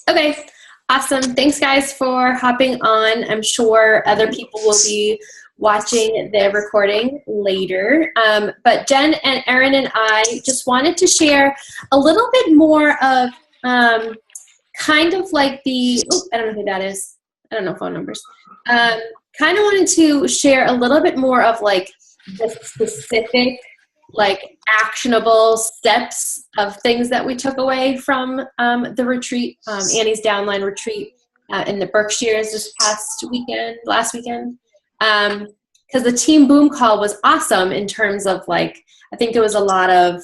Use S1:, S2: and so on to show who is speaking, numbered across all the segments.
S1: Okay, awesome. Thanks guys for hopping on. I'm sure other people will be watching the recording later. But Jen and Erin and I just wanted to share a little bit more of kind of like the, I don't know who that is. I don't know phone numbers. Kind of wanted to share a little bit more of like the specific, like actionable steps of things that we took away from the retreat, Annie's downline retreat in the Berkshires this last weekend. Because the Team Boom call was awesome in terms of like, I think there was a lot of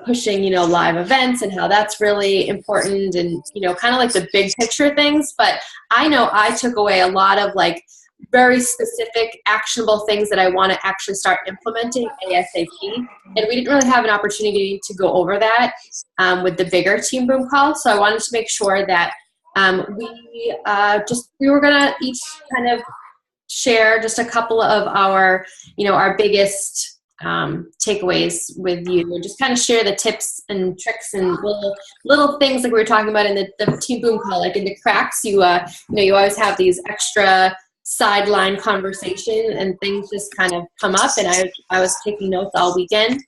S1: pushing, live events and how that's really important and, kind of like the big picture things. But I know I took away a lot of like very specific actionable things that I want to actually start implementing ASAP. And we didn't really have an opportunity to go over that with the bigger Team Boom call. So I wanted to make sure that we were going to each kind of share just a couple of our, our biggest takeaways with you, and just kind of share the tips and tricks and little things like we were talking about in the Team Boom call, like in the cracks, you always have these extra sideline conversation and things just kind of come up, and I was taking notes all weekend.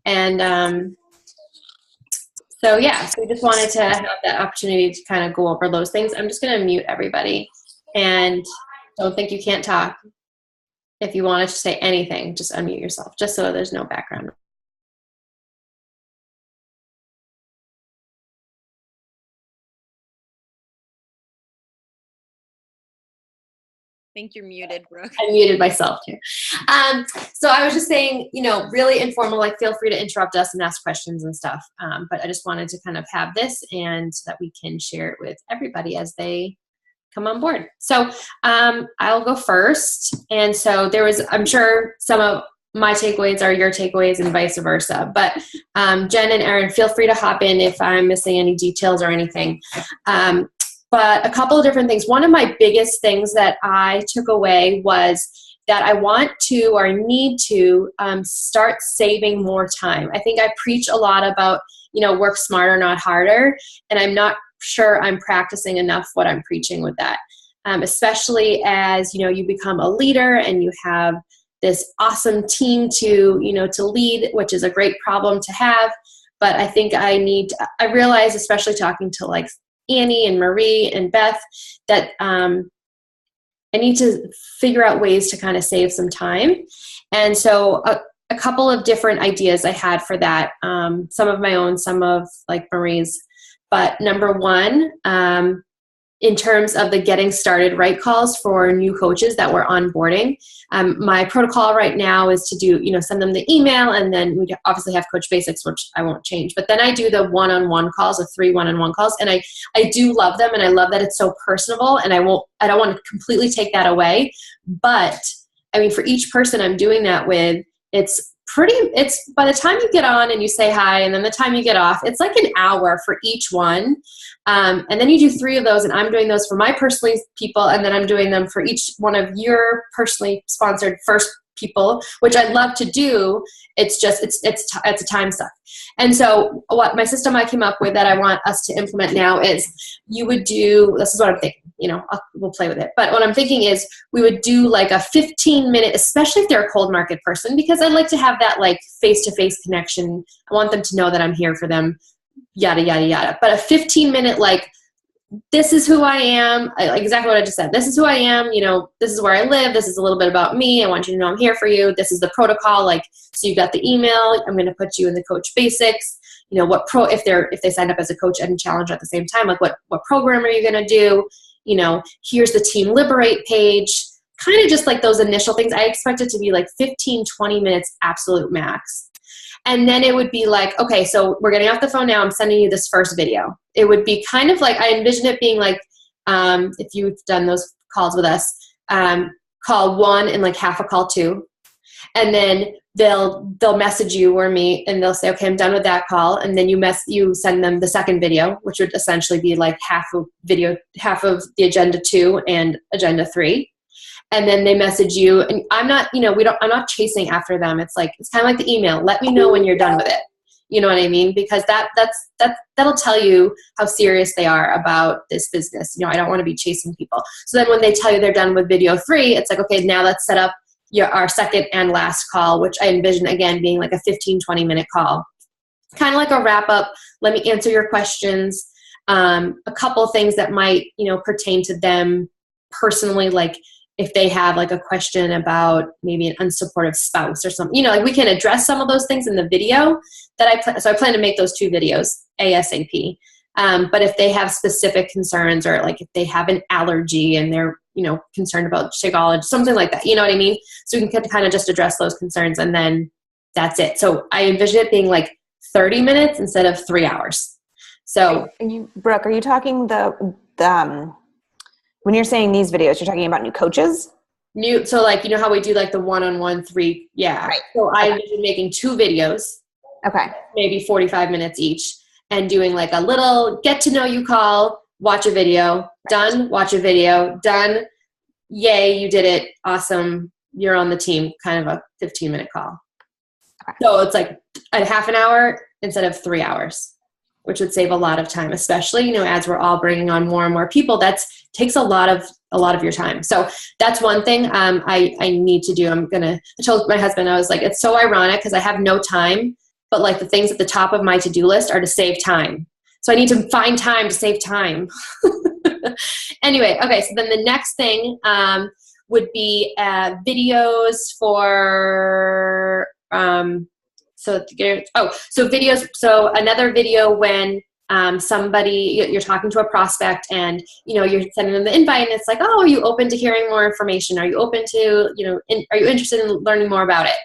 S1: And so we just wanted to have that opportunity to kind of go over those things. I'm just going to mute everybody, and don't think you can't talk. If you wanted to say anything, just unmute yourself, just so there's no background.
S2: I think you're muted, Brooke.
S1: I muted myself too. So I was just saying, really informal, like feel free to interrupt us and ask questions and stuff. But I just wanted to kind of have this and so that we can share it with everybody as they come on board. So I'll go first. And so I'm sure some of my takeaways are your takeaways and vice versa. But Jen and Erin, feel free to hop in if I'm missing any details or anything. But a couple of different things. One of my biggest things that I took away was that I want to or need to start saving more time. I think I preach a lot about, work smarter, not harder. And I'm not sure I'm practicing enough what I'm preaching with that. Especially as, you become a leader and you have this awesome team to lead, which is a great problem to have. But I think I realize, especially talking to like Annie and Marie and Beth, that I need to figure out ways to kind of save some time. And so a couple of different ideas I had for that, some of my own, some of like Marie's. But number one, in terms of the getting started right calls for new coaches that we're onboarding, my protocol right now is to do, send them the email, and then we obviously have Coach Basics, which I won't change. But then I do the one-on-one calls, the 3 one-on-one calls, and I do love them, and I love that it's so personable, and I don't want to completely take that away. But I mean, for each person I'm doing that with, it's by the time you get on and you say hi and then the time you get off, it's like an hour for each one. And then you do 3 of those, and I'm doing those for my personally people, and then I'm doing them for each one of your personally sponsored first people, which I love to do. It's just, it's a time suck. And so what my system I came up with that I want us to implement now is you would do, this is what I'm thinking, we'll play with it. But what I'm thinking is we would do like a 15-minute, especially if they're a cold market person, because I'd like to have that like face-to-face connection. I want them to know that I'm here for them, yada, yada, yada. But a 15-minute, like, this is who I am, like exactly what I just said. This is who I am, this is where I live. This is a little bit about me. I want you to know I'm here for you. This is the protocol. Like, so you got the email. I'm going to put you in the Coach Basics. If they sign up as a coach and challenge at the same time, like what program are you going to do? Here's the Team Liberate page. Kind of just like those initial things. I expect it to be like 15, 20 minutes absolute max. And then it would be like, okay, so we're getting off the phone now. I'm sending you this first video. It would be kind of like, I envision it being like, if you've done those calls with us, call 1 and like half a call 2. And then they'll message you or me, and they'll say, okay, I'm done with that call. And then you send them the second video, which would essentially be like half of the agenda 2 and agenda 3. And then they message you, and I'm not, I'm not chasing after them. It's kind of like the email. Let me know when you're done with it. You know what I mean? Because that'll tell you how serious they are about this business. You know, I don't want to be chasing people. So then when they tell you they're done with video 3, it's like, okay, now let's set up our second and last call, which I envision, again, being like a 15-20 minute call. Kind of like a wrap up. Let me answer your questions. A couple things that might, you know, pertain to them personally, like if they have like a question about maybe an unsupportive spouse or something, you know, like we can address some of those things in the video that so I plan to make those 2 videos ASAP. But if they have specific concerns, or like if they have an allergy and they're, you know, concerned about Shakeology, something like that, you know what I mean? So we can kind of just address those concerns, and then that's it. So I envision it being like 30 minutes instead of 3 hours. So,
S3: Brooke, are you talking when you're saying these videos, you're talking about new coaches?
S1: So like, you know how we do like the 1-on-1 3, yeah.
S3: Right.
S1: So I envision making 2 videos,
S3: okay,
S1: maybe 45 minutes each, and doing like a little get to know you call, watch a video, done, watch a video, done, yay, you did it, awesome, you're on the team, kind of a 15-minute call. Okay. So it's like a half an hour instead of 3 hours, which would save a lot of time, especially, you know, as we're all bringing on more and more people. That takes a lot of your time. So that's one thing I need to do. I told my husband, I was like, it's so ironic because I have no time, but like the things at the top of my to-do list are to save time. So I need to find time to save time. Anyway, okay, so then the next thing would be videos for videos. So another video when somebody, you're talking to a prospect and, you know, you're sending them the invite and it's like, oh, are you open to hearing more information? Are you open to, you know, are you interested in learning more about it?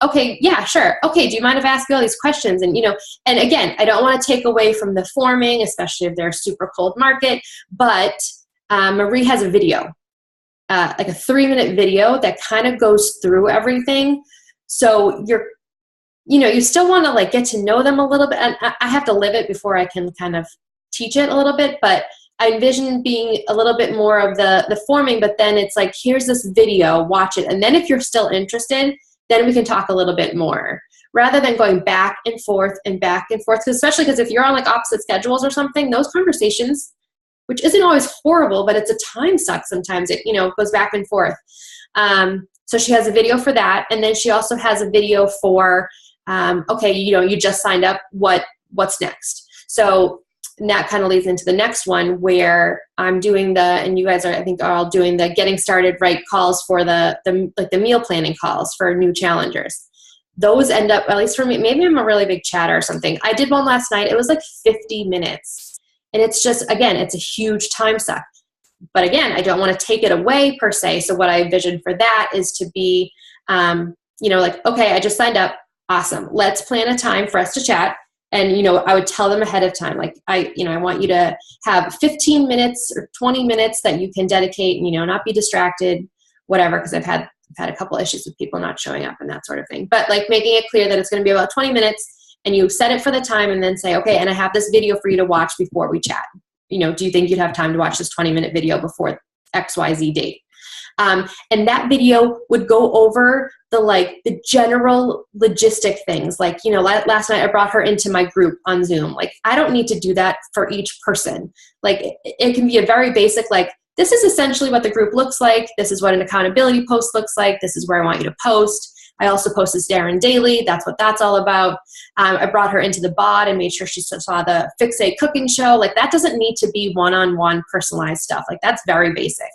S1: Okay, yeah, sure. Okay, do you mind if I ask you all these questions? And, you know, and again, I don't want to take away from the forming, especially if they're a super cold market, but Marie has a video, like a 3-minute video that kind of goes through everything. So you still want to like get to know them a little bit. And I have to live it before I can kind of teach it a little bit, but I envision being a little bit more of the forming, but then it's like, here's this video, watch it. And then if you're still interested, then we can talk a little bit more rather than going back and forth and back and forth. Especially because if you're on like opposite schedules or something, those conversations, which isn't always horrible, but it's a time suck sometimes. It, you know, goes back and forth. So she has a video for that. And then she also has a video for, okay, you know, you just signed up, what's next? So and that kind of leads into the next one where I'm doing and you guys are, I think, are all doing the getting started right calls for the meal planning calls for new challengers. Those end up, at least for me, maybe I'm a really big chatter or something. I did one last night. It was like 50 minutes. And it's just, again, it's a huge time suck. But again, I don't want to take it away per se. So what I envision for that is to be, you know, like, okay, I just signed up. Awesome. Let's plan a time for us to chat. And, you know, I would tell them ahead of time, like, I want you to have 15 minutes or 20 minutes that you can dedicate and, you know, not be distracted, whatever, because I've had a couple issues with people not showing up and that sort of thing. But like making it clear that it's going to be about 20 minutes and you set it for the time and then say, okay, and I have this video for you to watch before we chat. You know, do you think you'd have time to watch this 20-minute video before XYZ date? And that video would go over the general logistic things. Like, you know, last night I brought her into my group on Zoom. Like, I don't need to do that for each person. Like, it can be a very basic, like, this is essentially what the group looks like. This is what an accountability post looks like. This is where I want you to post. I also post this Darren daily. That's what that's all about. I brought her into the bod and made sure she saw the Fix-A cooking show. Like, that doesn't need to be one-on-one personalized stuff. Like, that's very basic.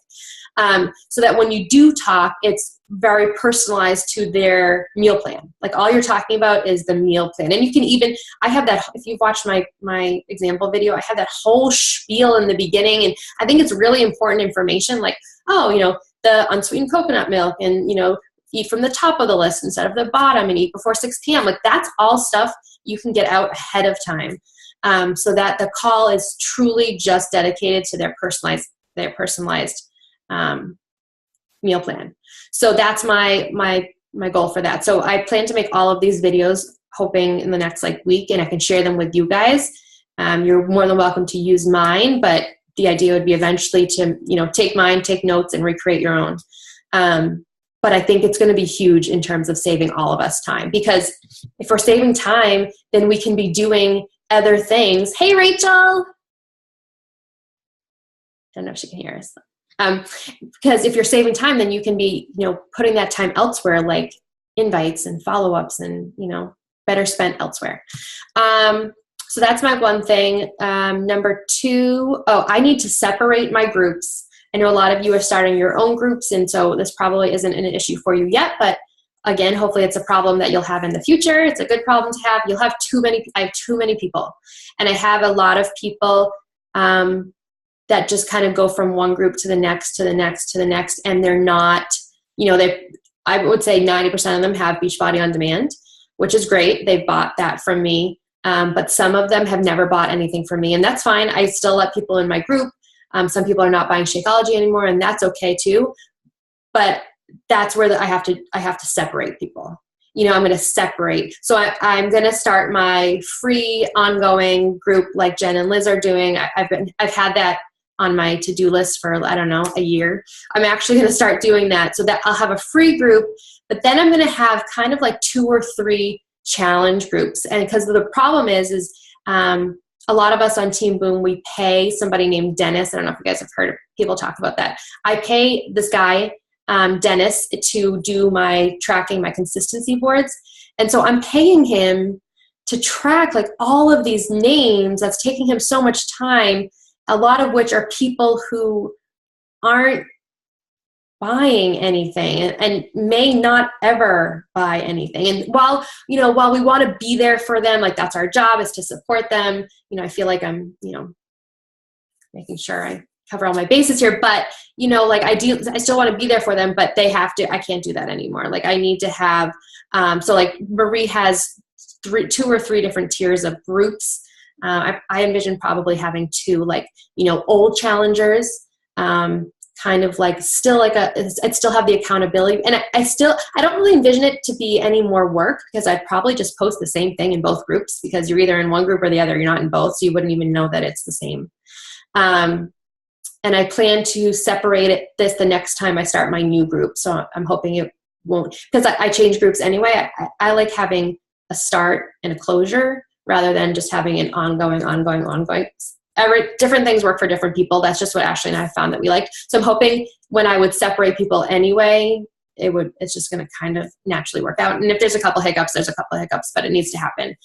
S1: So that when you do talk, it's very personalized to their meal plan. Like, all you're talking about is the meal plan. And you can even, I have that, if you've watched my example video, I have that whole spiel in the beginning. And I think it's really important information, like, oh, you know, the unsweetened coconut milk and, you know, eat from the top of the list instead of the bottom and eat before 6 p.m. Like, that's all stuff you can get out ahead of time. So that the call is truly just dedicated to their personalized meal plan. So that's my goal for that. So I plan to make all of these videos, hoping in the next week, and I can share them with you guys. You're more than welcome to use mine, but the idea would be eventually to, you know, take mine, take notes, and recreate your own. but I think it's going to be huge in terms of saving all of us time, because if we're saving time, then we can be doing other things. Hey, Rachel. Don't know if she can hear us. Because if you're saving time, then you can be, putting that time elsewhere, like invites and follow-ups and, better spent elsewhere. So that's my one thing. Number two, I need to separate my groups. I know a lot of you are starting your own groups, and so this probably isn't an issue for you yet, but again, hopefully it's a problem that you'll have in the future. It's a good problem to have. I have too many people, and I have a lot of people that just kind of go from one group to the next, to the next, to the next, and they're not, I would say 90% of them have Beachbody On Demand, which is great. They've bought that from me. But some of them have never bought anything from me, and that's fine. I still let people in my group. Some people are not buying Shakeology anymore, and that's okay too. But that's where I have to separate people. I'm going to separate. So I'm going to start my free ongoing group like Jen and Liz are doing. I've had that on my to-do list for, I don't know, a year. I'm actually going to start doing that so that I'll have a free group, but then I'm going to have kind of like 2 or 3 challenge groups. And because the problem is a lot of us on Team Boom, we pay somebody named Dennis. I don't know if you guys have heard people talk about that. I pay this guy, Dennis, to do my tracking, my consistency boards. And so I'm paying him to track like all of these names. That's taking him so much time, a lot of which are people who aren't buying anything and may not ever buy anything. And while we want to be there for them, like that's our job, is to support them. I feel like I'm, making sure I cover all my bases here, but I still want to be there for them, but I can't do that anymore. Like I need to have, so like Marie has 2 or 3 different tiers of groups. I envision probably having 2, like, old challengers, kind of like still like I'd still have the accountability, and I don't really envision it to be any more work, because I'd probably just post the same thing in both groups, because you're either in one group or the other. You're not in both, so you wouldn't even know that it's the same. And I plan to separate this the next time I start my new group. So I'm hoping it won't, because I change groups anyway. I like having a start and a closure rather than just having an ongoing. Different things work for different people. That's just what Ashley and I found that we liked. So I'm hoping when I would separate people anyway, it's just going to kind of naturally work out. And if there's a couple hiccups, there's a couple hiccups, but it needs to happen.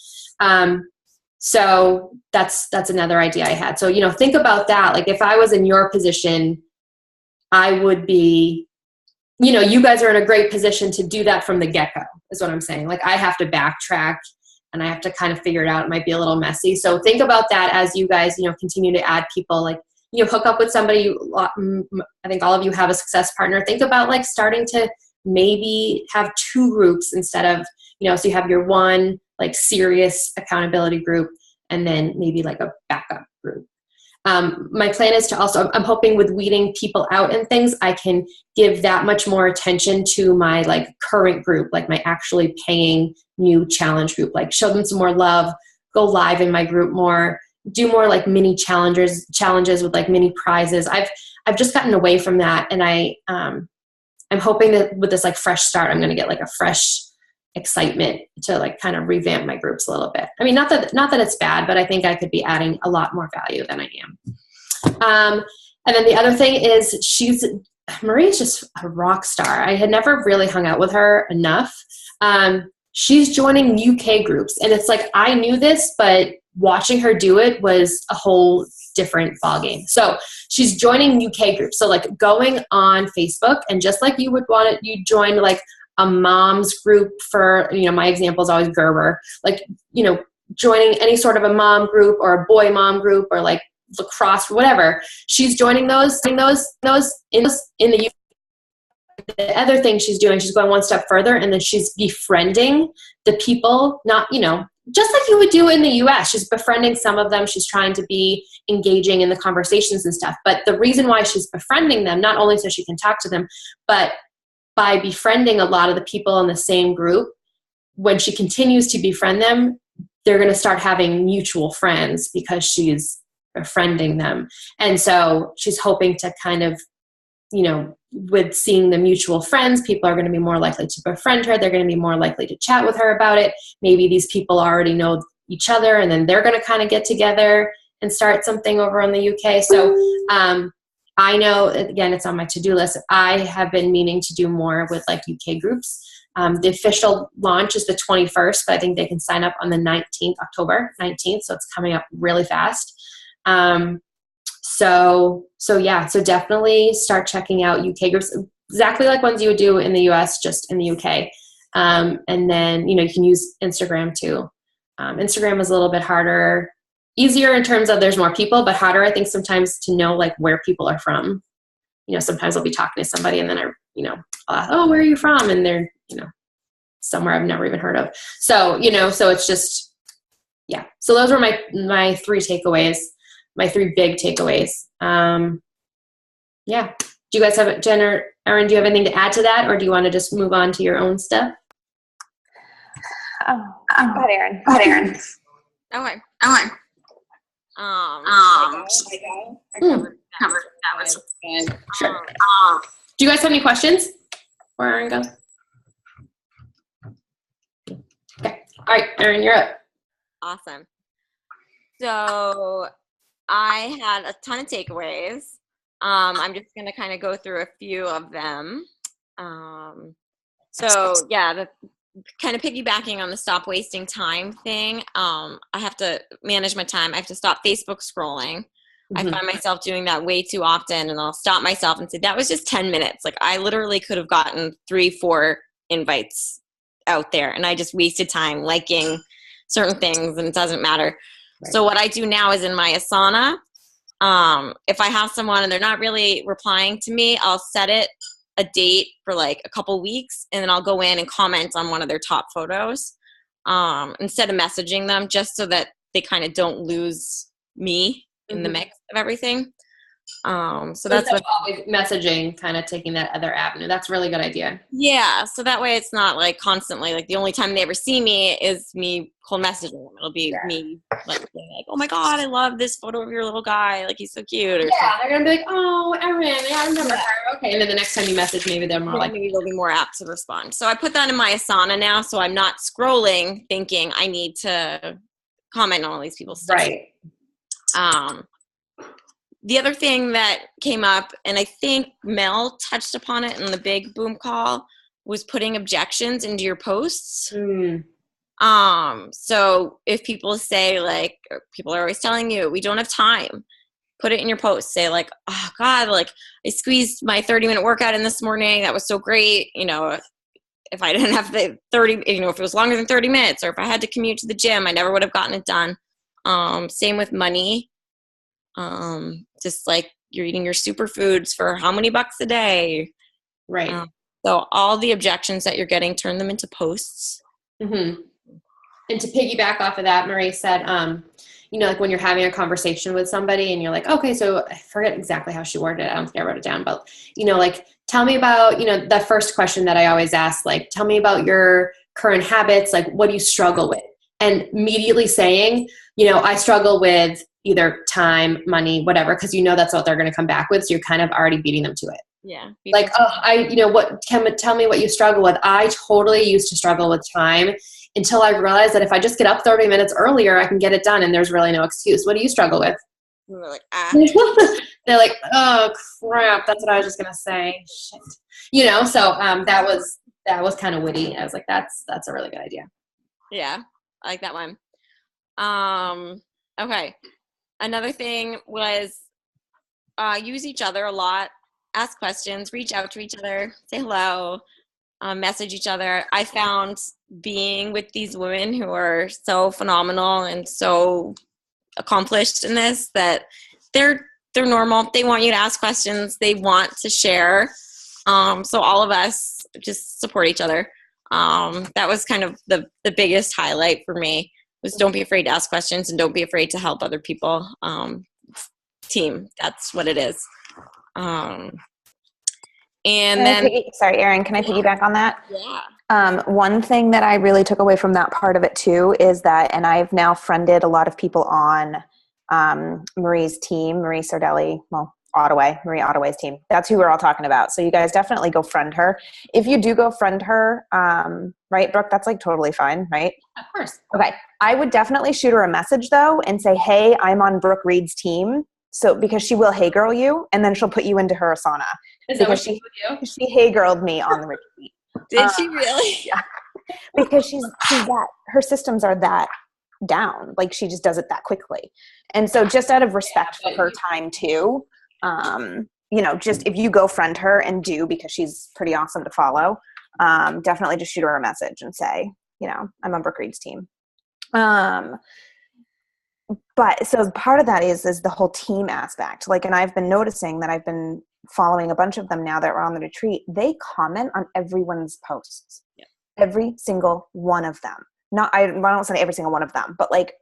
S1: So that's another idea I had. So, think about that. Like if I was in your position, I would be, you guys are in a great position to do that from the get-go, is what I'm saying. Like I have to backtrack and I have to kind of figure it out. It might be a little messy. So think about that as you guys, continue to add people, like, hook up with somebody. I think all of you have a success partner. Think about like starting to maybe have 2 groups instead of, so you have your one like serious accountability group and then maybe like a backup group. My plan is to also, I'm hoping with weeding people out and things, I can give that much more attention to my like current group, like my actually paying new challenge group, like show them some more love, go live in my group more, do more like mini challenges with like mini prizes. I've just gotten away from that. And I'm hoping that with this like fresh start, I'm going to get like a fresh excitement to like kind of revamp my groups a little bit. I mean, not that it's bad, but I think I could be adding a lot more value than I am. And then the other thing is Marie's just a rock star. I had never really hung out with her enough. She's joining UK groups, and it's like, I knew this, but watching her do it was a whole different ballgame. So she's joining UK groups. So like going on Facebook, and just like you would want it, you join like a mom's group for, my example is always Gerber, like, joining any sort of a mom group or a boy mom group or like lacrosse or whatever. She's joining those in the the other thing she's doing, she's going one step further, and then she's befriending the people, not, just like you would do in the US. She's befriending some of them. She's trying to be engaging in the conversations and stuff. But the reason why she's befriending them, not only so she can talk to them, but by befriending a lot of the people in the same group, when she continues to befriend them, they're going to start having mutual friends because she's befriending them. And so she's hoping to kind of, with seeing the mutual friends, people are going to be more likely to befriend her. They're going to be more likely to chat with her about it. Maybe these people already know each other, and then they're going to kind of get together and start something over in the UK. So I know, again, it's on my to-do list. I have been meaning to do more with like UK groups. The official launch is the 21st, but I think they can sign up on the 19th, October 19th. So it's coming up really fast. So definitely start checking out UK groups, exactly like ones you would do in the US, just in the UK. And then, you can use Instagram too. Instagram is a little bit harder, easier in terms of there's more people, but harder, I think, sometimes to know like where people are from. Sometimes I'll be talking to somebody and then I'll ask, oh, where are you from? And they're, somewhere I've never even heard of. So, so it's just, yeah. So those were my three takeaways. My three big takeaways. Yeah. Do you guys have, Jen or Erin, do you have anything to add to that, or do you want to just move on to your own stuff?
S3: Go ahead, Erin.
S2: Okay.
S1: I covered that was good. Sure. Do you guys have any questions before Erin goes? Okay. All right, Erin, you're up.
S2: Awesome. So I had a ton of takeaways. I'm just going to kind of go through a few of them. So yeah, the kind of piggybacking on the stop wasting time thing. I have to manage my time. I have to stop Facebook scrolling. I find myself doing that way too often, and I'll stop myself and say, that was just 10 minutes. Like, I literally could have gotten 3-4 invites out there, and I just wasted time liking certain things, and it doesn't matter. Right. So what I do now is in my Asana, if I have someone and they're not really replying to me, I'll set it a date for like a couple weeks, and then I'll go in and comment on one of their top photos instead of messaging them, just so that they kind of don't lose me in the mix of everything. So that's what
S1: always messaging, kind of taking that other avenue. That's a really good idea.
S2: Yeah. So that way it's not like constantly, like the only time they ever see me is me cold messaging them. It'll be me like, oh my God, I love this photo of your little guy. Like, he's so cute. Or something.
S1: They're going to be like, oh, Erin, I remember her. Okay. And then the next time you message, maybe they're more
S2: maybe they'll be more apt to respond. So I put that in my Asana now. So I'm not scrolling thinking I need to comment on all these people's stuff.
S1: Right.
S2: The other thing that came up, and I think Mel touched upon it in the big boom call, was putting objections into your posts. So if people say, like, people are always telling you, we don't have time, put it in your post. Say like, oh God, like I squeezed my 30-minute workout in this morning. That was so great. If I didn't have the 30, if it was longer than 30 minutes, or if I had to commute to the gym, I never would have gotten it done. Same with money. Just like you're eating your superfoods for how many bucks a day.
S1: Right.
S2: So all the objections that you're getting, turn them into posts.
S1: And to piggyback off of that, Marie said, like when you're having a conversation with somebody and you're like, okay, so I forget exactly how she worded it. I don't think I wrote it down, but like, tell me about, the first question that I always ask, like, tell me about your current habits. Like, what do you struggle with? And immediately saying, I struggle with either time, money, whatever, because that's what they're going to come back with. So you're kind of already beating them to it.
S2: Yeah.
S1: Like, tell me what you struggle with. I totally used to struggle with time until I realized that if I just get up 30 minutes earlier, I can get it done, and there's really no excuse. What do you struggle with?
S2: We were like,
S1: They're like, oh crap, that's what I was just going to say. Shit. So that was kind of witty. I was like, that's a really good idea.
S2: Yeah. I like that one. Okay. Another thing was use each other a lot. Ask questions, reach out to each other, say hello, message each other. I found being with these women who are so phenomenal and so accomplished in this, that they're normal. They want you to ask questions. They want to share. So all of us just support each other. That was kind of the biggest highlight for me, was don't be afraid to ask questions and don't be afraid to help other people. Team, that's what it is.
S3: Sorry, Erin, can I piggyback on that?
S2: Yeah.
S3: One thing that I really took away from that part of it too is that, and I've now friended a lot of people on Marie's team, Marie Sardelli, well, Marie Ottaway's team. That's who we're all talking about. So you guys definitely go friend her. If you do go friend her, right, Brooke, that's like totally fine, right?
S1: Of course.
S3: Okay. I would definitely shoot her a message though and say, hey, I'm on Brooke Reed's team. So because she will hey girl you, and then she'll put you into her Asana.
S1: Is
S3: because
S1: that what you?
S3: she hey girled me on the retreat.
S2: Did she really?
S3: Yeah. Because she's that, her systems are that down. Like she just does it that quickly. And so just out of respect for her time too, you know, just if you go friend her and do, because she's pretty awesome to follow, definitely just shoot her a message and say, you know, I'm on Brooke Reed's team. But so part of that is the whole team aspect. Like, and I've been noticing that I've been following a bunch of them now that we're on the retreat. They comment on everyone's posts.
S1: Yeah.
S3: Every single one of them. I don't say every single one of them, but like,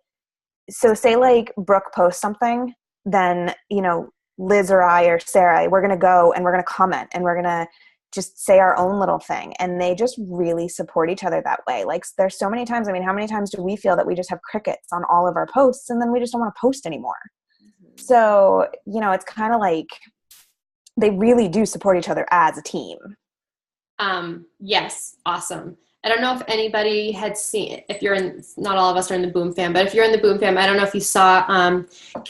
S3: so say like Brooke posts something, then, you know, Liz or I or Sarah, we're going to go and we're going to comment and we're going to just say our own little thing. And they just really support each other that way. Like there's so many times, I mean, how many times do we feel that we just have crickets on all of our posts and then we just don't want to post anymore? Mm-hmm. So, you know, it's kind of like they really do support each other as a team.
S1: Yes. Awesome. I don't know if anybody had seen, if you're in, not all of us are in the Boom Fam, but if you're in the Boom Fam, I don't know if you saw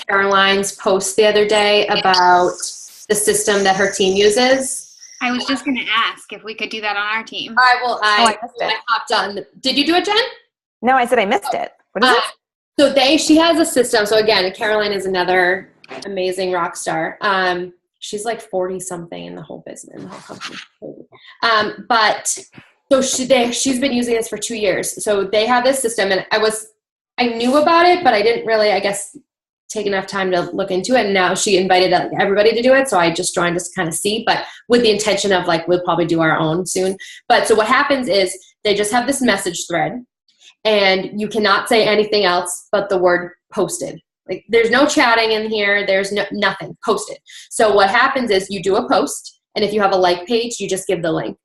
S1: Caroline's post the other day about the system that her team uses.
S4: I was just going to ask if we could do that on our team.
S3: I missed it.
S1: I hopped on. Did you do it, Jen?
S3: No, I said I missed it. What is it?
S1: So she has a system. So again, Caroline is another amazing rock star. She's like 40 something in the whole business, in the whole company. But so she's been using this for 2 years. So they have this system, and I knew about it, but I didn't really, I guess, take enough time to look into it. And now she invited everybody to do it. So I just joined to kind of see, but with the intention of like, we'll probably do our own soon. But so what happens is they just have this message thread and you cannot say anything else but the word posted. Like there's no chatting in here. There's nothing posted. So what happens is you do a post, and if you have a like page, you just give the link.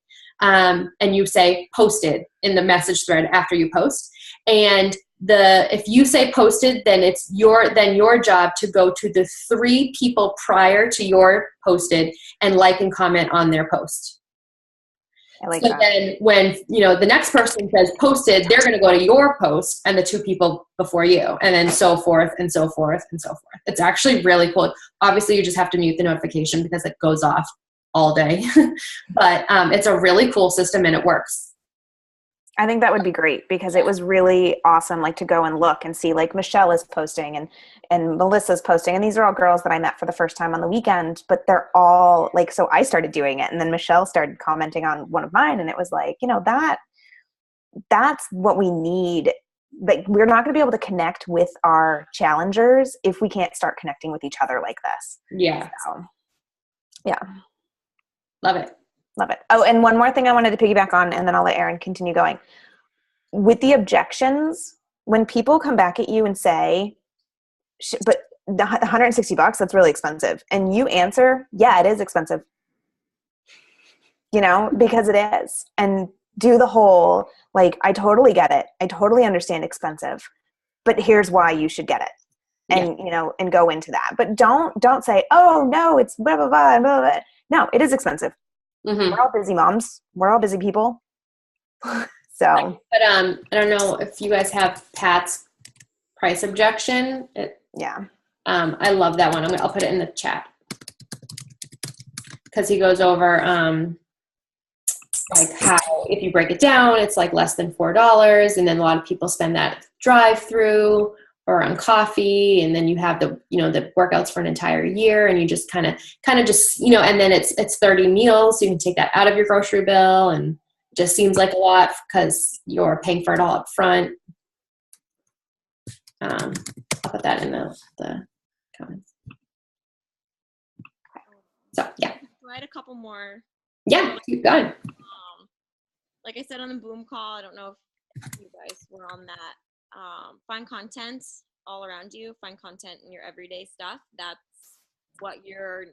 S1: And you say posted in the message thread after you post. And if you say posted, then it's your job to go to the 3 people prior to your posted and like and comment on their post.
S3: I like
S1: so
S3: that.
S1: Then when, you know, the next person says posted, they're going to go to your post and the 2 people before you, and then so forth and so forth and so forth. It's actually really cool. Obviously you just have to mute the notification because it goes off all day, but it's a really cool system and it works.
S3: I think that would be great because it was really awesome, like to go and look and see like Michelle is posting and Melissa's posting. And these are all girls that I met for the first time on the weekend, but they're all like, so I started doing it and then Michelle started commenting on one of mine. And it was like, you know, that's what we need. Like we're not going to be able to connect with our challengers if we can't start connecting with each other like this.
S1: Yeah.
S3: So, yeah.
S1: Love it.
S3: Love it. Oh, and one more thing I wanted to piggyback on, and then I'll let Erin continue going. With the objections, when people come back at you and say, but the $160, that's really expensive. And you answer, yeah, it is expensive. You know, because it is. And do the whole, like, I totally get it. I totally understand expensive, but here's why you should get it. And, you know, and go into that. But don't say, oh, no, it's blah, blah, blah, blah, blah. No, it is expensive. Mm-hmm. We're all busy moms. We're all busy people. So.
S1: But I don't know if you guys have Pat's price objection.
S3: Yeah.
S1: I love that one. I'll put it in the chat. Because he goes over like how if you break it down, it's like less than $4. And then a lot of people spend that drive-through or on coffee, and then you have the workouts for an entire year, and you just kind of just, you know, and then it's 30 meals, so you can take that out of your grocery bill, and it just seems like a lot because you're paying for it all up front. I'll put that in the comments. So yeah.
S2: I had a couple more.
S1: Yeah, keep going.
S2: Like I said on the Boom call, I don't know if you guys were on that. Find content all around you. Find content in your everyday stuff. That's what your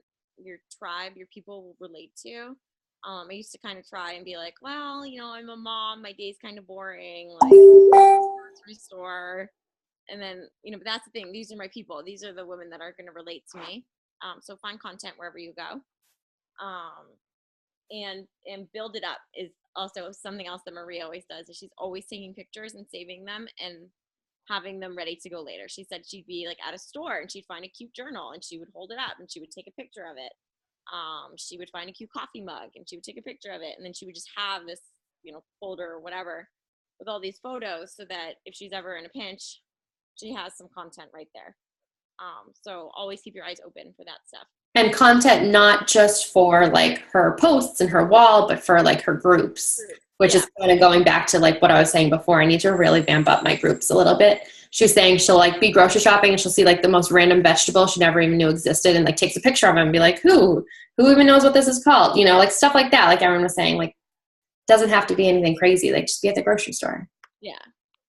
S2: tribe, your people will relate to. I used to kind of try and be like, well, you know, I'm a mom. My day's kind of boring. Like grocery store, and then, you know, but that's the thing. These are my people. These are the women that are going to relate to me. So find content wherever you go. And build it up is also something else that Maria always does, is she's always taking pictures and saving them and having them ready to go later. She said she'd be like at a store and she'd find a cute journal and she would hold it up and she would take a picture of it. She would find a cute coffee mug and she would take a picture of it, and then she would just have this, folder or whatever with all these photos, so that if she's ever in a pinch, she has some content right there. So always keep your eyes open for that stuff.
S1: And content not just for like her posts and her wall, but for like her groups, which is kind of going back to like what I was saying before. I need to really vamp up my groups a little bit. She was saying she'll like be grocery shopping and she'll see like the most random vegetable she never even knew existed, and like takes a picture of it and be like, who even knows what this is called? Like stuff like that. Like everyone was saying, like, doesn't have to be anything crazy. Like just be at the grocery store.
S2: Yeah.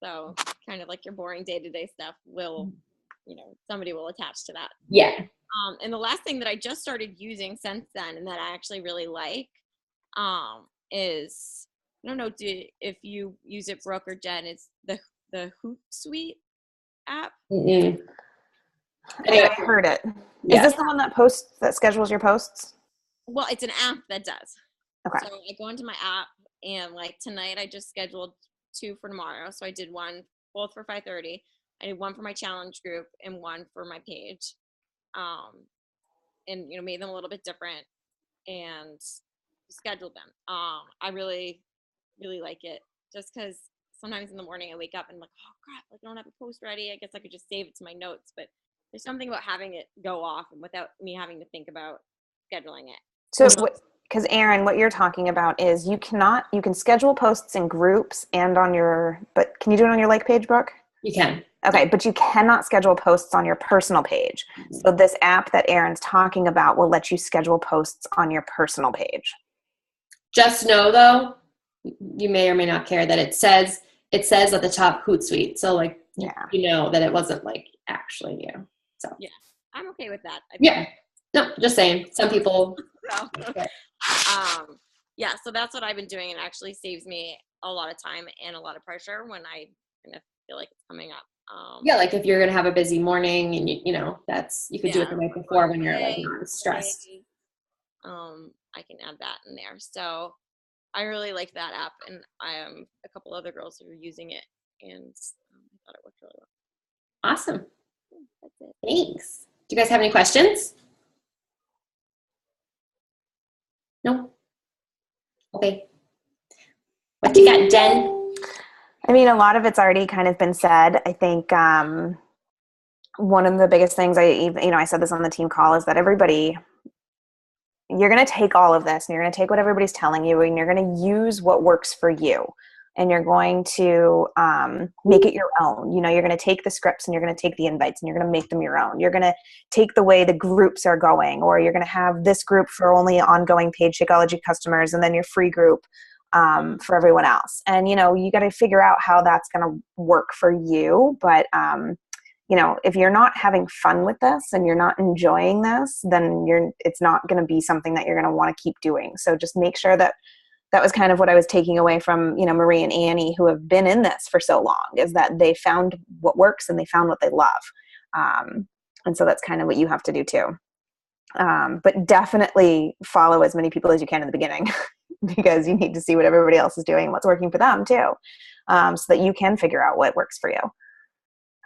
S2: So kind of like your boring day-to-day stuff will, somebody will attach to that.
S1: Yeah.
S2: And the last thing that I just started using since then, and that I actually really like, is, I don't know if you use it, Brooke or Jen, it's the Hootsuite app.
S1: Mm-mm.
S3: I heard it.
S1: Yeah.
S3: Is this the one that schedules your posts?
S2: Well, it's an app that does.
S3: Okay.
S2: So I go into my app, and like tonight I just scheduled 2 for tomorrow. So I did one, both for 5:30. I did one for my challenge group and one for my page. And made them a little bit different and scheduled them. I really, really like it, just because sometimes in the morning I wake up and I'm like, oh crap, like I don't have a post ready. I guess I could just save it to my notes, but there's something about having it go off and without me having to think about scheduling it.
S3: So, because Erin, what you're talking about is you can schedule posts in groups and but can you do it on your like page, Brooke?
S1: You can.
S3: Okay, but you cannot schedule posts on your personal page. So this app that Erin's talking about will let you schedule posts on your personal page.
S1: Just know though, you may or may not care that it says at the top Hootsuite. So like, that it wasn't like actually you. So
S2: yeah, I'm okay with that.
S1: Yeah. No, just saying. Some people.
S2: Yeah, so that's what I've been doing, and actually saves me a lot of time and a lot of pressure when I kind of feel like it's coming up.
S1: Like if you're gonna have a busy morning and you could do it the night before when you're like not stressed.
S2: I can add that in there. So I really like that app, and a couple other girls who are using it, and I thought it worked really well.
S1: Awesome.
S2: That's it.
S1: Thanks. Do you guys have any questions? No? Okay. What do you got, Jen?
S3: I mean, a lot of it's already kind of been said. I think one of the biggest things I said this on the team call, is that you're going to take all of this and you're going to take what everybody's telling you and you're going to use what works for you. And you're going to make it your own. You're going to take the scripts and you're going to take the invites and you're going to make them your own. You're going to take the way the groups are going, or you're going to have this group for only ongoing paid Shakeology customers and then your free group for everyone else. And, you got to figure out how that's going to work for you. But, if you're not having fun with this and you're not enjoying this, then it's not going to be something that you're going to want to keep doing. So just make sure that was kind of what I was taking away from, Marie and Annie, who have been in this for so long, is that they found what works and they found what they love. And so that's kind of what you have to do too. But definitely follow as many people as you can in the beginning because you need to see what everybody else is doing and what's working for them too, so that you can figure out what works for you.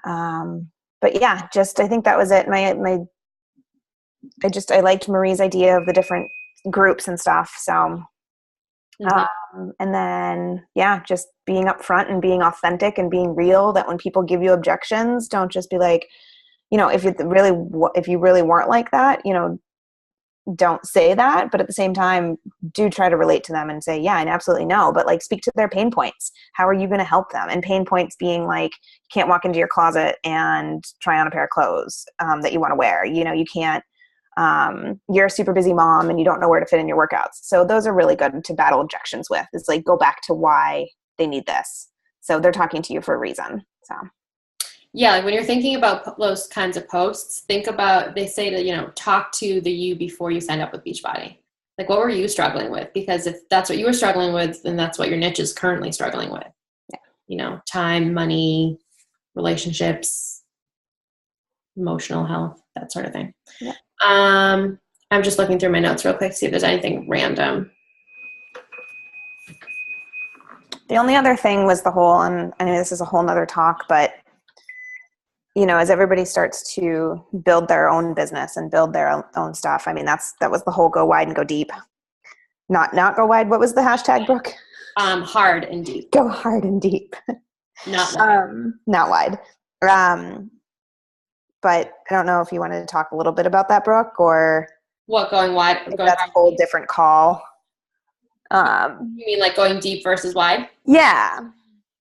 S3: But yeah, I think that was it. I liked Marie's idea of the different groups and stuff. So, and then, just being upfront and being authentic and being real, that when people give you objections, don't just be like, if you really weren't like that, don't say that. But at the same time, do try to relate to them and say, yeah, I absolutely know, but like speak to their pain points. How are you going to help them? And pain points being like, you can't walk into your closet and try on a pair of clothes that you want to wear. You can't, you're a super busy mom and you don't know where to fit in your workouts. So those are really good to battle objections with. It's like, go back to why they need this. So they're talking to you for a reason. So.
S1: Yeah, like when you're thinking about those kinds of posts, think about, they say to, talk to the you before you signed up with Beachbody. Like, what were you struggling with? Because if that's what you were struggling with, then that's what your niche is currently struggling with. Yeah. Time, money, relationships, emotional health, that sort of thing.
S3: Yeah.
S1: I'm just looking through my notes real quick, see if there's anything random.
S3: The only other thing was the whole, and I know this is a whole nother talk, but you know, as everybody starts to build their own business and build their own stuff, I mean, that was the whole go wide and go deep. Not go wide. What was the hashtag, Brooke?
S1: Hard and deep.
S3: Go hard and deep.
S1: Not wide.
S3: Not wide. But I don't know if you wanted to talk a little bit about that, Brooke, or
S1: what, going wide?
S3: That's a whole different call.
S1: You mean like going deep versus wide?
S3: Yeah.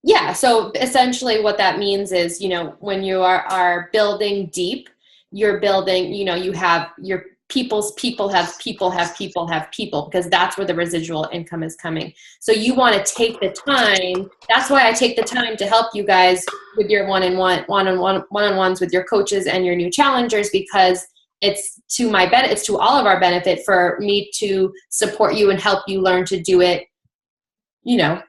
S1: Yeah. So essentially what that means is, you know, when you are building deep, you're building, you know, you have your people have people, because that's where the residual income is coming. So you want to take the time. That's why I take the time to help you guys with your one-on-ones with your coaches and your new challengers, because it's to my benefit, it's to all of our benefit for me to support you and help you learn to do it, you know,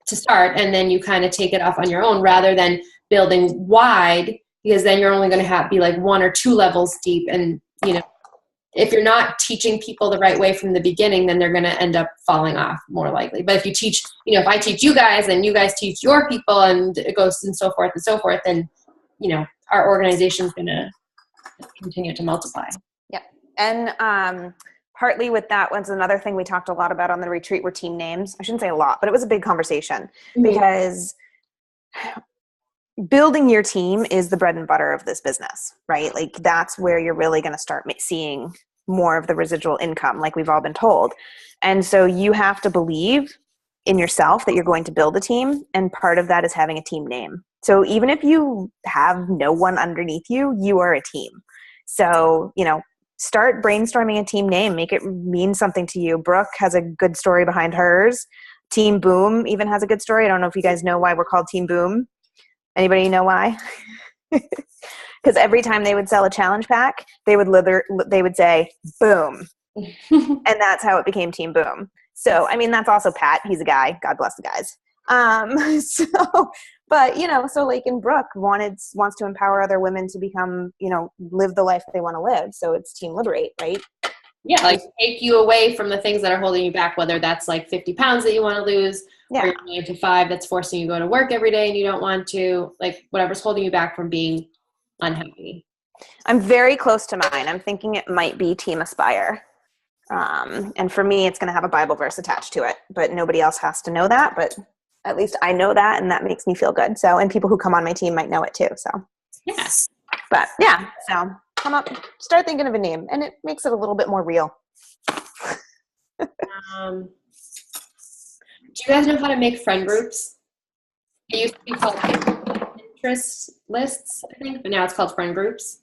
S1: to start, and then you kind of take it off on your own rather than building wide, because then you're only going to be like 1 or 2 levels deep. And, you know, if you're not teaching people the right way from the beginning, then they're going to end up falling off more likely. But if you teach, you know, if I teach you guys and you guys teach your people and it goes and so forth, then, you know, our organization is going to continue to multiply.
S3: Yep. And, partly with that was another thing we talked a lot about on the retreat were team names. I shouldn't say a lot, but it was a big conversation because building your team is the bread and butter of this business, right? Like that's where you're really going to start seeing more of the residual income, like we've all been told. And so you have to believe in yourself that you're going to build a team. And part of that is having a team name. So even if you have no one underneath you, you are a team. So, you know, start brainstorming a team name. Make it mean something to you. Brooke has a good story behind hers. Team Boom even has a good story. I don't know if you guys know why we're called Team Boom. Anybody know why? Because every time they would sell a challenge pack, they would say boom. And that's how it became Team Boom. So, I mean, that's also Pat. He's a guy. God bless the guys. But, you know, so like in Brooke wants to empower other women to become, you know, live the life they want to live. So it's Team Liberate, right?
S1: Yeah, like take you away from the things that are holding you back, whether that's like 50 pounds that you want to lose, or your 9 to 5 that's forcing you to go to work every day and you don't want to, like whatever's holding you back from being unhappy.
S3: I'm very close to mine. I'm thinking it might be Team Aspire. And for me, it's going to have a Bible verse attached to it, but nobody else has to know that. But at least I know that, and that makes me feel good. So, and people who come on my team might know it too. So,
S1: yes.
S3: But yeah, so come up, start thinking of a name, and it makes it a little bit more real.
S1: Do you guys know how to make friend groups? It used to be called interest lists, I think, but now it's called friend groups.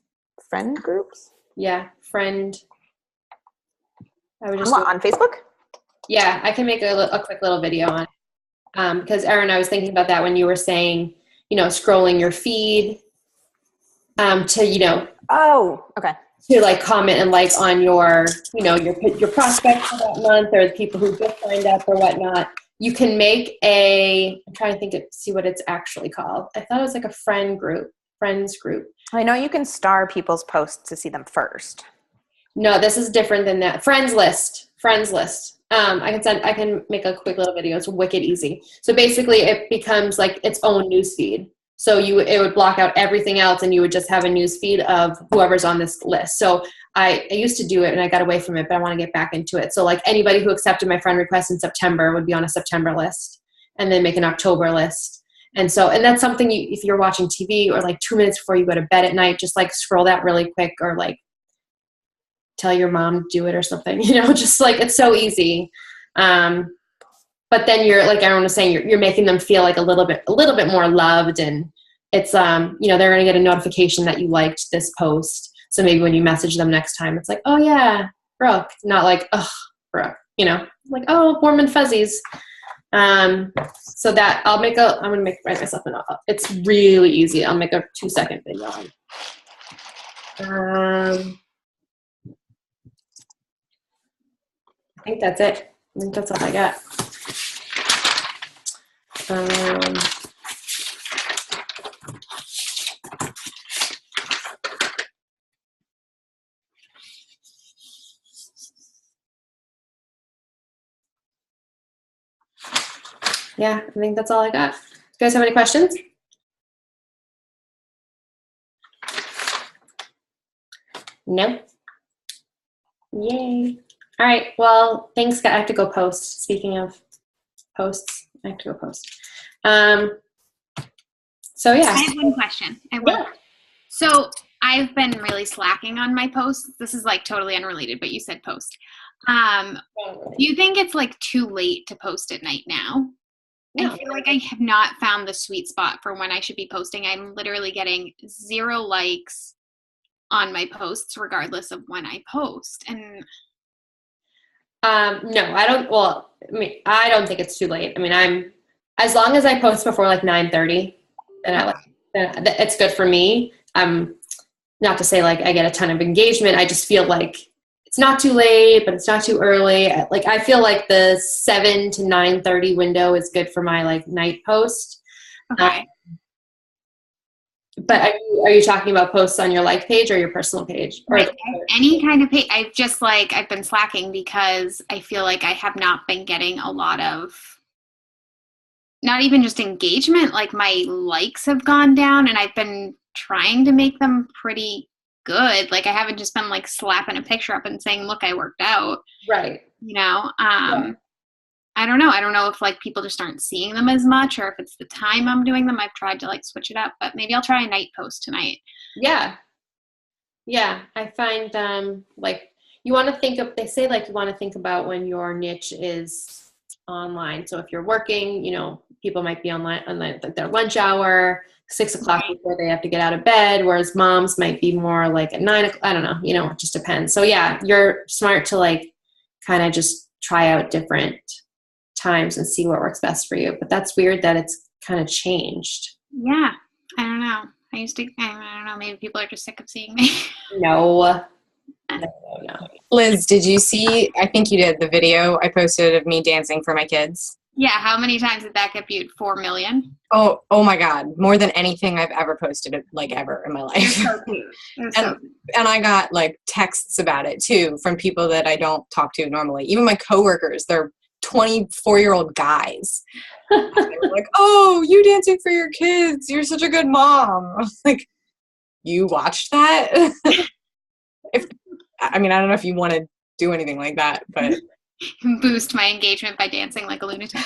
S3: Friend groups?
S1: Yeah, friend.
S3: I was just on Facebook?
S1: Yeah, I can make a quick little video on it. Because Erin, I was thinking about that when you were saying, you know, scrolling your feed to, you know.
S3: Oh, okay.
S1: To like comment and like on your, you know, your prospects for that month or the people who just signed up or whatnot. You can make I'm trying to see what it's actually called. I thought it was like a friends group.
S3: I know you can star people's posts to see them first.
S1: No, this is different than that. Friends list. I can make a quick little video. It's wicked easy. So basically it becomes like its own news feed. So it would block out everything else and you would just have a news feed of whoever's on this list. So I used to do it and I got away from it, but I want to get back into it. So like anybody who accepted my friend request in September would be on a September list and then make an October list. And that's something if you're watching TV or like 2 minutes before you go to bed at night, just like scroll that really quick or like tell your mom to do it or something, you know, just like it's so easy. But then you're like everyone was saying, you're making them feel like a little bit more loved, and it's you know, they're gonna get a notification that you liked this post. So maybe when you message them next time, it's like, oh yeah, Brooke, not like, oh Brooke, you know, like, oh, warm and fuzzies. So that I'm gonna write myself a note. It's really easy. I'll make a 2-second video on it. I think that's it. I think that's all I got. Yeah, I think that's all I got. You guys have any questions? No? Yay. All right. Well, thanks. I have to go post. Speaking of posts, I have to go post. So yeah.
S4: I have one question. So I've been really slacking on my posts. This is like totally unrelated, but you said post. Do you think it's like too late to post at night now?
S1: No.
S4: I feel like I have not found the sweet spot for when I should be posting. I'm literally getting 0 likes on my posts regardless of when I post. And
S1: no, I don't. Well, I mean, I don't think it's too late. I mean, as long as I post before like 9:30, then it's good for me. Not to say like I get a ton of engagement. I just feel like it's not too late, but it's not too early. Like I feel like the 7 to 9:30 window is good for my like night post.
S4: okay.
S1: But are you talking about posts on your like page or your personal page?
S4: Right. Any kind of page. I've been slacking because I feel like I have not been getting a lot of, not even just engagement, like my likes have gone down, and I've been trying to make them pretty good. Like I haven't just been like slapping a picture up and saying, look, I worked out.
S1: Right.
S4: Yeah. I don't know. I don't know if like people just aren't seeing them as much, or if it's the time I'm doing them. I've tried to like switch it up, but maybe I'll try a night post tonight.
S1: Yeah. Yeah. I find like you want to think of, they say like you want to think about when your niche is online. So if you're working, people might be online on like their lunch hour, 6 o'clock before they have to get out of bed, whereas moms might be more like at 9 o'clock. I don't know, it just depends. So yeah, you're smart to like kind of just try out different times and see what works best for you. But that's weird that it's kind of changed.
S4: Yeah. I don't know. I don't know, maybe people are just sick of seeing me.
S1: No.
S5: Liz, did you see, I think you did, the video I posted of me dancing for my kids?
S4: Yeah. How many times did that get viewed? 4 million?
S5: Oh my God. More than anything I've ever posted, like ever in my life.
S4: So cute.
S5: And I got like texts about it too from people that I don't talk to normally. Even my coworkers, they're 24-year-old guys. They were like, oh, you dancing for your kids. You're such a good mom. I was like, you watched that? I don't know if you want to do anything like that, but
S4: boost my engagement by dancing like a lunatic.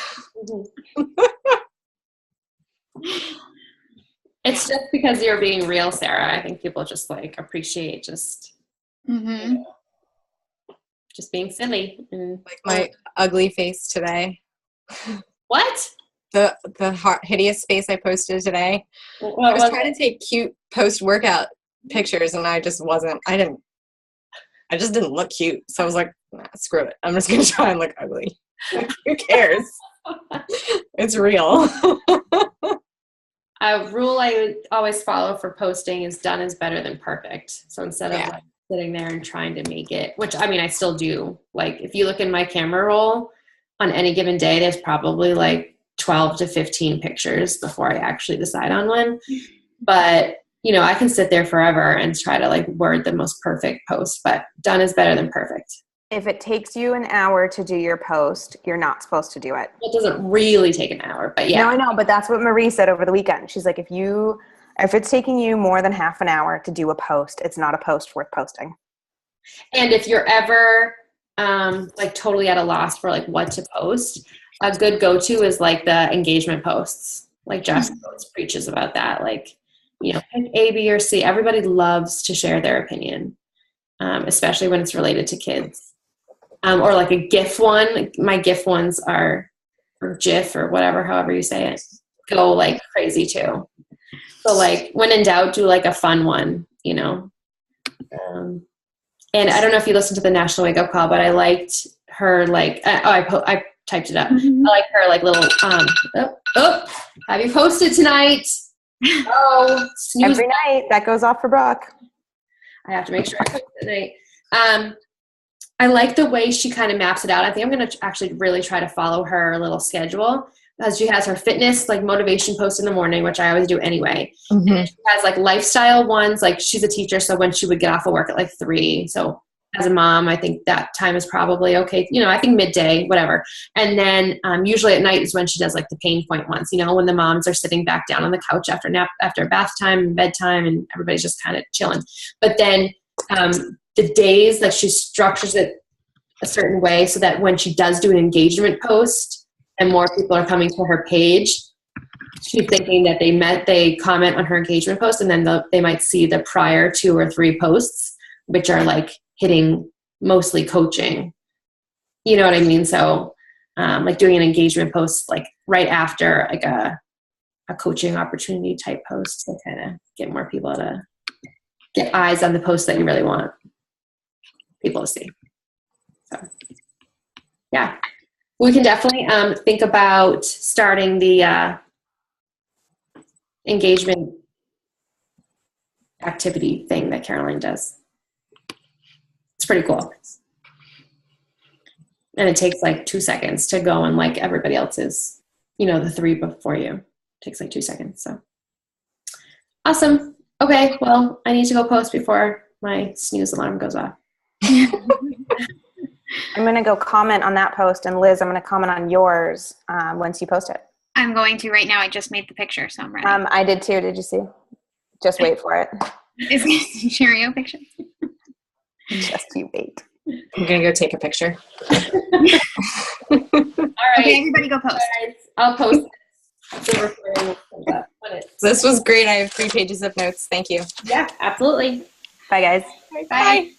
S1: It's just because you're being real, Sarah. I think people just like appreciate just just being silly.
S5: like my ugly face today.
S1: What?
S5: The hideous face I posted today. I was trying to take cute post-workout pictures, and I just didn't look cute. So I was like, nah, screw it. I'm just going to try and look ugly. Like, who cares? It's real.
S1: A rule I always follow for posting is done is better than perfect. So instead of like sitting there and trying to make it, which I still do. Like if you look in my camera roll on any given day, there's probably like 12 to 15 pictures before I actually decide on one. But I can sit there forever and try to like word the most perfect post, but done is better than perfect.
S3: If it takes you an hour to do your post, you're not supposed to do it.
S1: It doesn't really take an hour, but yeah.
S3: No, I know, but that's what Marie said over the weekend. She's like, if it's taking you more than half an hour to do a post, it's not a post worth posting.
S1: And if you're ever like totally at a loss for like what to post, a good go-to is like the engagement posts. Like Jessica preaches about that. Like, pick A, B, or C. Everybody loves to share their opinion, especially when it's related to kids. Or like a GIF one. My GIF ones are, or GIF or whatever, however you say it, go like crazy too. So like when in doubt, do like a fun one, And I don't know if you listened to the National Wake Up Call, but I liked her like, I typed it up. I like her like little, have you posted tonight? Oh, snooze.
S3: Every night that goes off for Brooke.
S1: I have to make sure I post tonight. I like the way she kind of maps it out. I think I'm going to actually really try to follow her little schedule, because she has her fitness, like motivation post in the morning, which I always do anyway. And then she has like lifestyle ones. Like she's a teacher. So when she would get off of work at like 3, so as a mom, I think that time is probably okay. I think midday, whatever. And then usually at night is when she does like the pain point ones, when the moms are sitting back down on the couch after bath time and bedtime and everybody's just kind of chilling. But then the days, like she structures it a certain way so that when she does do an engagement post and more people are coming to her page, she's thinking that they comment on her engagement post, and then they might see the prior 2 or 3 posts, which are like hitting mostly coaching. You know what I mean? So like doing an engagement post like right after like a coaching opportunity type post to kind of get more people to get eyes on the post that you really want people to see. So yeah, we can definitely think about starting the engagement activity thing that Caroline does. It's pretty cool. And it takes like 2 seconds to go and like everybody else's, the 3 before you. It takes like 2 seconds. So awesome. Okay. Well, I need to go post before my snooze alarm goes off.
S3: I'm going to go comment on that post, and Liz, I'm going to comment on yours once you post it.
S4: I'm going to right now. I just made the picture, so I'm ready.
S3: I did too. Did you see? Just wait for it.
S4: Is it a Cheerio picture?
S3: Just you wait.
S5: I'm going to go take a picture.
S1: All right.
S4: Okay, everybody go post.
S1: Guys, I'll post it.
S5: This was great. I have 3 pages of notes. Thank you.
S1: Yeah, absolutely.
S3: Bye, guys.
S4: Bye.